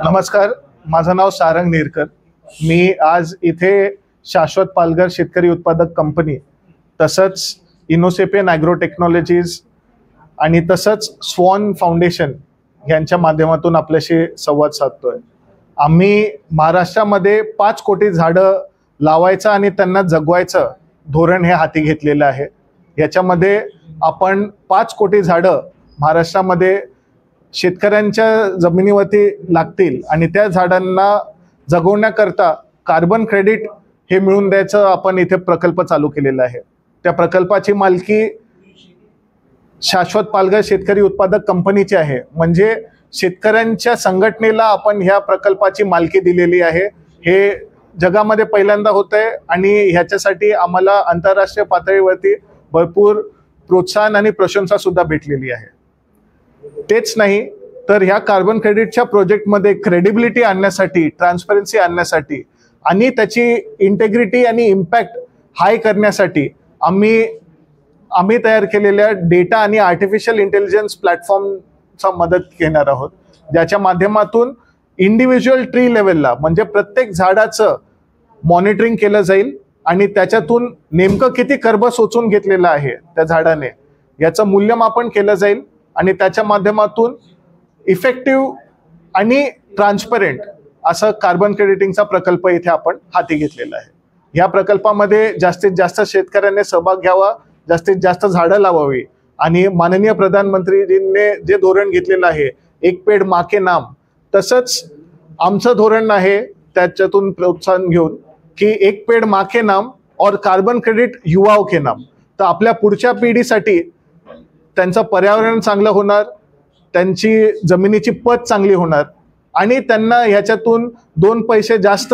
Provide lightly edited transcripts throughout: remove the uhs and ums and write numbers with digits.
नमस्कार, माझं नाव सारंग नेरकर। मी आज इथे शाश्वत पालघर शेतकरी उत्पादक कंपनी तसंच इनोसेपियन ॲग्रो टेक्नॉलॉजीज आणि तसंच स्वॉन फाउंडेशन यांच्या माध्यमातून आपल्याशी संवाद साधतोय। आम्ही महाराष्ट्रामध्ये 5 कोटी झाडं लावायचं आणि त्यांना जगवायचं धोरण हे हाती घेतलेलं आहे। याच्यामध्ये आपण 5 कोटी झाडं महाराष्ट्रामध्ये शेतकऱ्यांच्या जमिनीवरती लागतील आणि त्या झाडांना जगवण्याकरता कार्बन क्रेडिट हे मिळवून द्यायचं आपण इथे प्रकल्प चालू केलेला आहे। त्या प्रकल्पाची मालकी शाश्वत पालघर शेतकरी उत्पादक कंपनीची आहे। म्हणजे शेतकऱ्यांच्या संघटनेला आपण ह्या प्रकल्पाची मालकी दिलेली आहे। हे जगामध्ये पहिल्यांदा होतंय आणि ह्याच्यासाठी आम्हाला आंतरराष्ट्रीय पातळीवरती भरपूर प्रोत्साहन आणि प्रशंसा सुद्धा भेटलेली आहे। तेच नाही तर ह्या कार्बन क्रेडिटच्या प्रोजेक्टमध्ये क्रेडिबिलिटी आणण्यासाठी, ट्रान्सपरन्सी आणण्यासाठी आणि त्याची इंटेग्रिटी आणि इम्पॅक्ट हाय करण्यासाठी आम्ही तयार केलेल्या डेटा आणि आर्टिफिशियल इंटेलिजन्स प्लॅटफॉर्मचा मदत घेणार आहोत, ज्याच्या माध्यमातून इंडिव्हिज्युअल ट्री लेवलला म्हणजे प्रत्येक झाडाचं मॉनिटरिंग केलं जाईल आणि त्याच्यातून नेमकं किती कर्ब शोषून घेतलेलं आहे त्या झाडाने याचं मूल्यमापन केलं जाईल आणि त्याच्या माध्यमातून इफेक्टिव्ह आणि ट्रान्सपरंट असं कार्बन क्रेडिटिंगचा प्रकल्प इथे आपण हाती घेतलेला आहे। या प्रकल्पामध्ये जास्तीत जास्त शेतकऱ्यांनी सहभाग घ्यावा, जास्तीत जास्त झाडं लावावी आणि माननीय प्रधानमंत्रीजींनी जे धोरण घेतलेलं आहे एक पेड़ माँ के नाम, तसंच आमचं धोरण आहे त्याच्यातून प्रोत्साहन घेऊन की एक पेड़ माँ के नाम और कार्बन क्रेडिट युवाओं के नाम। तर आपल्या पुढच्या पिढीसाठी त्यांचं पर्यावरण चांगलं होणार, त्यांची जमिनीची पत चांगली होणार आणि त्यांना ह्याच्यातून 2 पैसे जास्त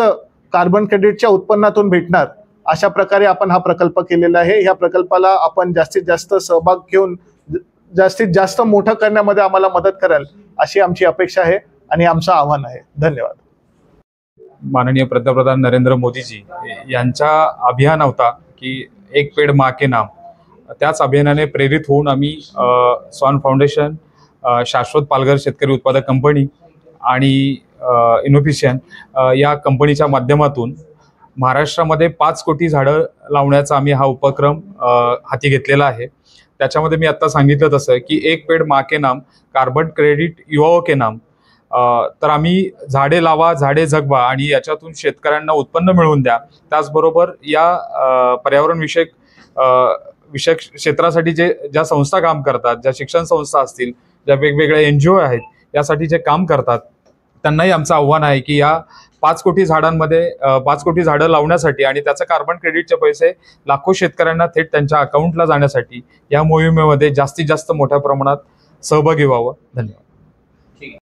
कार्बन क्रेडिटच्या उत्पन्नातून भेटणार। अशा प्रकारे आपण हा प्रकल्प केलेला आहे। ह्या प्रकल्पाला आपण जास्तीत जास्त सहभाग घेऊन जास्तीत जास्त मोठं करण्यामध्ये आम्हाला मदत कराल अशी आमची अपेक्षा आहे आणि आमचं आव्हान आहे। धन्यवाद। माननीय पंतप्रधान नरेंद्र मोदीजी यांचा अभियान होता की एक पेड़ माँ के नाम। त्याच अभियानाने प्रेरित होऊन आम्ही स्वॉन फाउंडेशन, शाश्वत पालघर शेतकरी उत्पादक कंपनी आणि इनोफिशियन या कंपनीच्या माध्यमातून महाराष्ट्रामध्ये 5 कोटी झाडं लावण्याचा आम्ही हा उपक्रम हाती घेतलेला आहे। त्याच्यामध्ये मी आता सांगितलं तसं की एक पेड़ माँ के नाम, कार्बन क्रेडिट युवाओं के नाम। तर आम्ही झाडे लावा, झाडे जगवा आणि याच्यातून शेतकऱ्यांना उत्पन्न मिळवून द्या। त्याचबरोबर या पर्यावरण विषयक क्षेत्रासाठी ज्या संस्था काम करतात, ज्या शिक्षण संस्था असतील, ज्या वेगवेगळ्या NGO आहेत यासाठी जे काम करतात त्यांनाही आमचं आव्हान आहे की या 5 कोटी झाडांमध्ये 5 कोटी झाडं लावण्यासाठी आणि त्याचं कार्बन क्रेडिटचे पैसे लाखो शेतकऱ्यांना थेट त्यांच्या अकाउंटला जाण्यासाठी या मोहिमेमध्ये जास्तीत जास्त मोठ्या प्रमाणात सहभागी व्हावं। धन्यवाद।